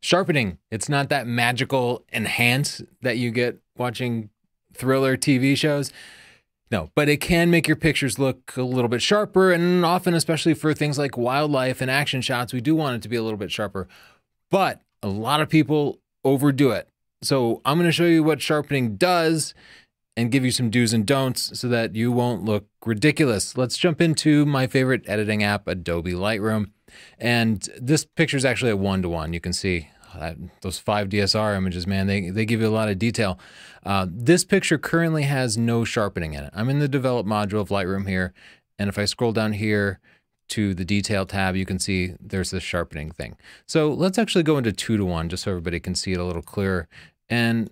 Sharpening, it's not that magical enhance that you get watching thriller TV shows. No, but it can make your pictures look a little bit sharper, and often, especially for things like wildlife and action shots, we do want it to be a little bit sharper. But a lot of people overdo it. So I'm going to show you what sharpening does and give you some do's and don'ts so that you won't look ridiculous. Let's jump into my favorite editing app, Adobe Lightroom. And this picture is actually a 1-to-1. You can see those 5 DSR images, man, they give you a lot of detail. This picture currently has no sharpening in it. I'm in the develop module of Lightroom here. And if I scroll down here to the detail tab, you can see there's this sharpening thing. So let's actually go into 2-to-1 just so everybody can see it a little clearer. And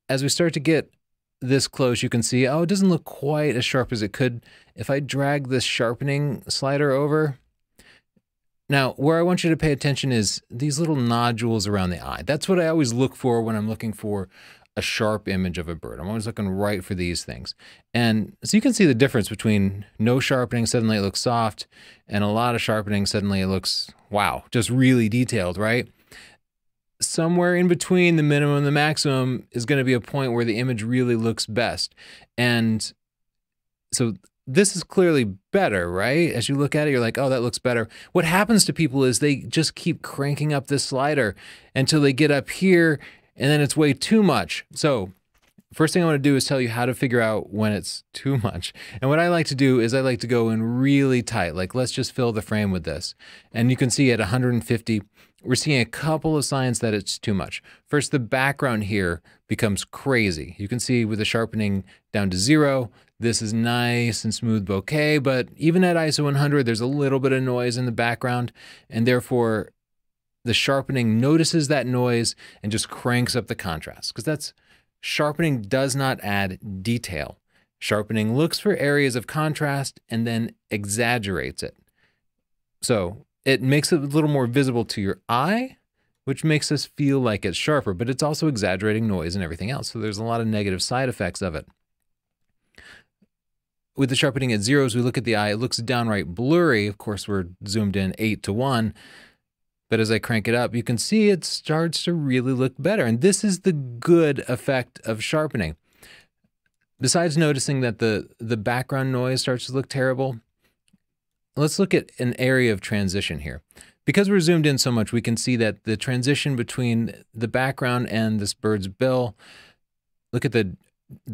as we start to get this close, you can see, oh, it doesn't look quite as sharp as it could. If I drag this sharpening slider over, now where I want you to pay attention is these little nodules around the eye. That's what I always look for when I'm looking for a sharp image of a bird. I'm always looking right for these things. And so you can see the difference between no sharpening, suddenly it looks soft, and a lot of sharpening, suddenly it looks, wow, just really detailed, right? Somewhere in between the minimum and the maximum is going to be a point where the image really looks best. And so this is clearly better, right? As you look at it, you're like, oh, that looks better. What happens to people is they just keep cranking up this slider until they get up here, and then it's way too much. So first thing I want to do is tell you how to figure out when it's too much. And what I like to do is I like to go in really tight. Like, let's just fill the frame with this. And you can see at 150, we're seeing a couple of signs that it's too much. First, the background here becomes crazy. You can see with the sharpening down to 0, this is nice and smooth bokeh, but even at ISO 100, there's a little bit of noise in the background, and therefore the sharpening notices that noise and just cranks up the contrast, because sharpening does not add detail. Sharpening looks for areas of contrast and then exaggerates it. So it makes it a little more visible to your eye, which makes us feel like it's sharper, but it's also exaggerating noise and everything else. So there's a lot of negative side effects of it. With the sharpening at 0, as we look at the eye, it looks downright blurry. Of course, we're zoomed in 8-to-1. But as I crank it up, you can see it starts to really look better. And this is the good effect of sharpening. Besides noticing that the background noise starts to look terrible, let's look at an area of transition here. Because we're zoomed in so much, we can see that the transition between the background and this bird's bill, look at the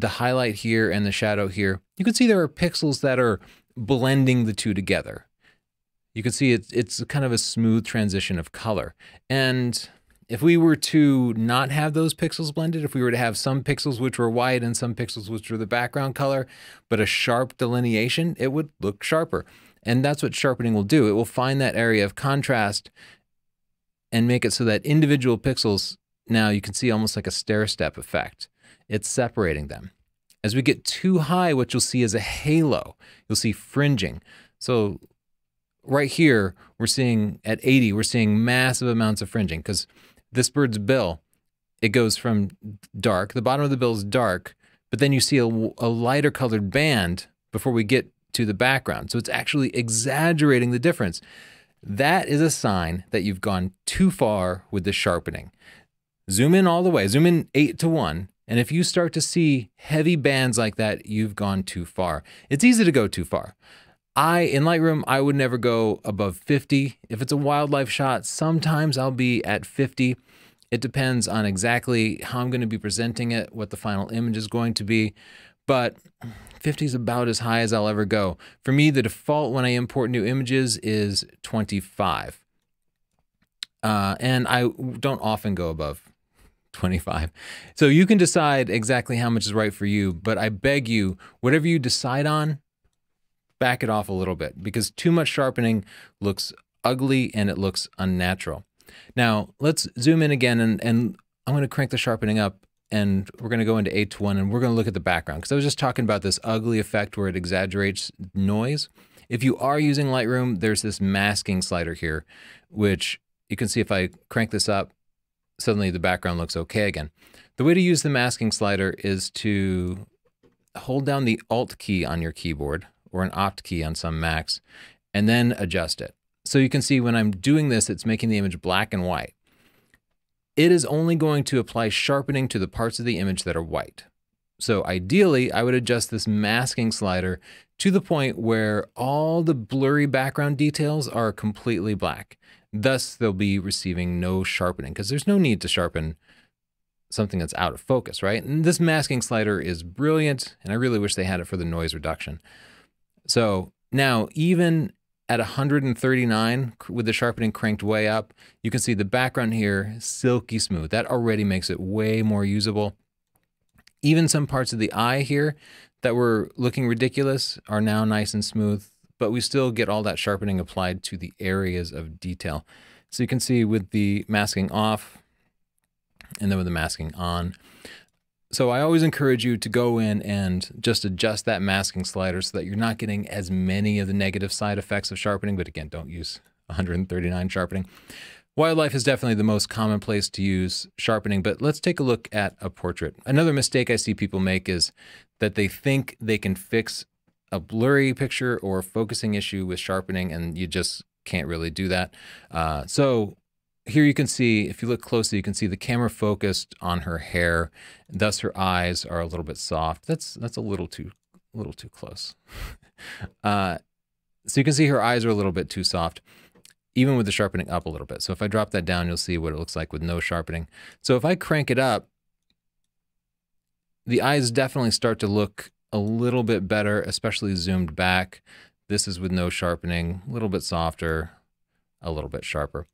highlight here and the shadow here. You can see there are pixels that are blending the two together. You can see it's kind of a smooth transition of color. And if we were to not have those pixels blended, if we were to have some pixels which were white and some pixels which were the background color, but a sharp delineation, it would look sharper. And that's what sharpening will do. It will find that area of contrast and make it so that individual pixels, now you can see almost like a stair-step effect. It's separating them. As we get too high, what you'll see is a halo. You'll see fringing. So right here, we're seeing at 80, we're seeing massive amounts of fringing because this bird's bill, it goes from dark, the bottom of the bill is dark, but then you see a lighter colored band before we get to the background. So it's actually exaggerating the difference. That is a sign that you've gone too far with the sharpening. Zoom in all the way, zoom in 8-to-1. And if you start to see heavy bands like that, you've gone too far. It's easy to go too far. In Lightroom, I would never go above 50. If it's a wildlife shot, sometimes I'll be at 50. It depends on exactly how I'm going to be presenting it, what the final image is going to be. But 50 is about as high as I'll ever go. For me, the default when I import new images is 25. And I don't often go above 25. So you can decide exactly how much is right for you, but I beg you, whatever you decide on, back it off a little bit, because too much sharpening looks ugly and it looks unnatural. Now let's zoom in again, and I'm going to crank the sharpening up, and we're going to go into 8-to-1, and we're going to look at the background, because I was just talking about this ugly effect where it exaggerates noise. If you are using Lightroom, there's this masking slider here, which you can see if I crank this up, suddenly the background looks okay again. The way to use the masking slider is to hold down the Alt key on your keyboard, or an Opt key on some Macs, and then adjust it. So you can see when I'm doing this, it's making the image black and white. it is only going to apply sharpening to the parts of the image that are white. So ideally, I would adjust this masking slider to the point where all the blurry background details are completely black. Thus, they'll be receiving no sharpening because there's no need to sharpen something that's out of focus, right? And this masking slider is brilliant, and I really wish they had it for the noise reduction. So now, even at 139 with the sharpening cranked way up, you can see the background here, silky smooth. That already makes it way more usable. Even some parts of the eye here that were looking ridiculous are now nice and smooth, but we still get all that sharpening applied to the areas of detail. So you can see with the masking off and then with the masking on. So I always encourage you to go in and just adjust that masking slider so that you're not getting as many of the negative side effects of sharpening, but again, don't use 139 sharpening. Wildlife is definitely the most common place to use sharpening, but let's take a look at a portrait. Another mistake I see people make is that they think they can fix a blurry picture or a focusing issue with sharpening, and you just can't really do that. So here you can see, if you look closely, you can see the camera focused on her hair, thus her eyes are a little bit soft. That's a little too close. So you can see her eyes are a little bit too soft, even with the sharpening up a little bit. So if I drop that down, you'll see what it looks like with no sharpening. So if I crank it up, the eyes definitely start to look a little bit better, especially zoomed back. This is with no sharpening, a little bit softer, a little bit sharper.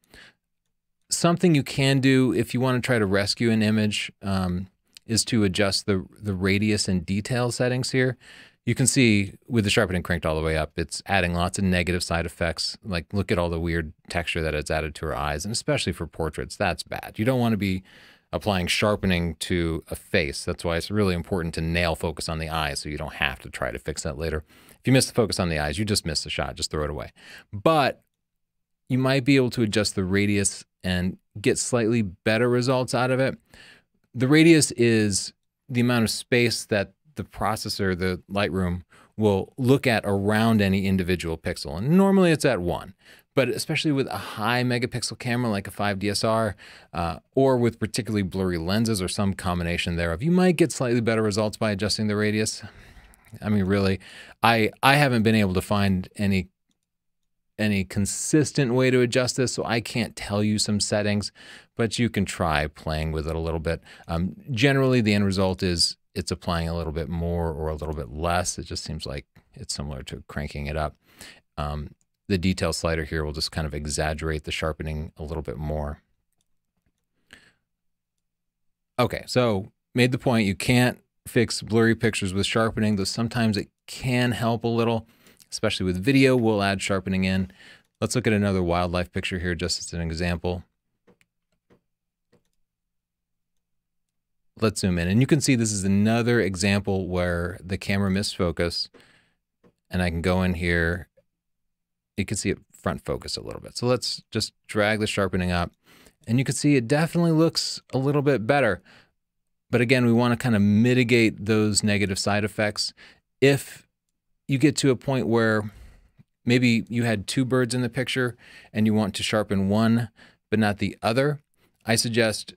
Something you can do if you want to try to rescue an image is to adjust the radius and detail settings here. You can see with the sharpening cranked all the way up, it's adding lots of negative side effects. Like look at all the weird texture that it's added to her eyes, and especially for portraits, that's bad. You don't want to be applying sharpening to a face. That's why it's really important to nail focus on the eyes so you don't have to try to fix that later. If you miss the focus on the eyes, you just missed the shot, just throw it away. But you might be able to adjust the radius and get slightly better results out of it. The radius is the amount of space that the processor, the Lightroom, will look at around any individual pixel. And normally it's at 1, but especially with a high megapixel camera like a 5 DSR, or with particularly blurry lenses or some combination thereof, you might get slightly better results by adjusting the radius. I mean, really, I haven't been able to find any consistent way to adjust this, so I can't tell you some settings, but you can try playing with it a little bit. Generally, the end result is it's applying a little bit more or a little bit less. It just seems like it's similar to cranking it up. The detail slider here will just kind of exaggerate the sharpening a little bit more. Okay, so made the point, you can't fix blurry pictures with sharpening, though sometimes it can help a little, especially with video. We'll add sharpening in. Let's look at another wildlife picture here just as an example. Let's zoom in, and you can see this is another example where the camera missed focus, and I can go in here. You can see it front focus a little bit. So let's just drag the sharpening up, and you can see it definitely looks a little bit better. But again, we want to kind of mitigate those negative side effects. If you get to a point where maybe you had 2 birds in the picture and you want to sharpen one but not the other, I suggest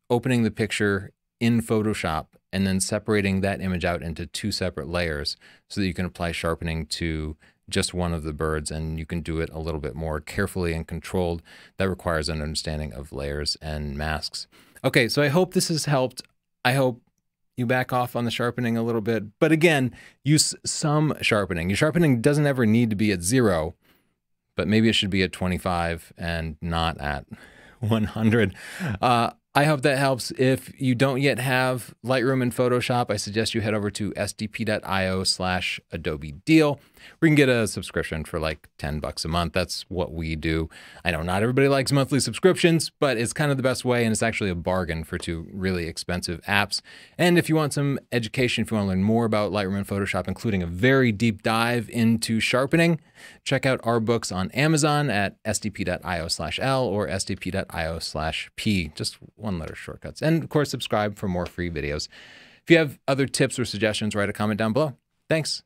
opening the picture in Photoshop and then separating that image out into 2 separate layers so that you can apply sharpening to just one of the birds, and you can do it a little bit more carefully and controlled. That requires an understanding of layers and masks. Okay, so I hope this has helped. I hope you back off on the sharpening a little bit, but again, use some sharpening. Your sharpening doesn't ever need to be at 0, but maybe it should be at 25 and not at 100. I hope that helps. If you don't yet have Lightroom and Photoshop, I suggest you head over to sdp.io/Adobe deal, where you can get a subscription for like $10 a month. That's what we do. I know not everybody likes monthly subscriptions, but it's kind of the best way, and it's actually a bargain for 2 really expensive apps. And if you want some education, if you want to learn more about Lightroom and Photoshop, including a very deep dive into sharpening, check out our books on Amazon at sdp.io/L or sdp.io/P. Just 1-letter shortcuts. And of course, subscribe for more free videos. If you have other tips or suggestions, write a comment down below. Thanks.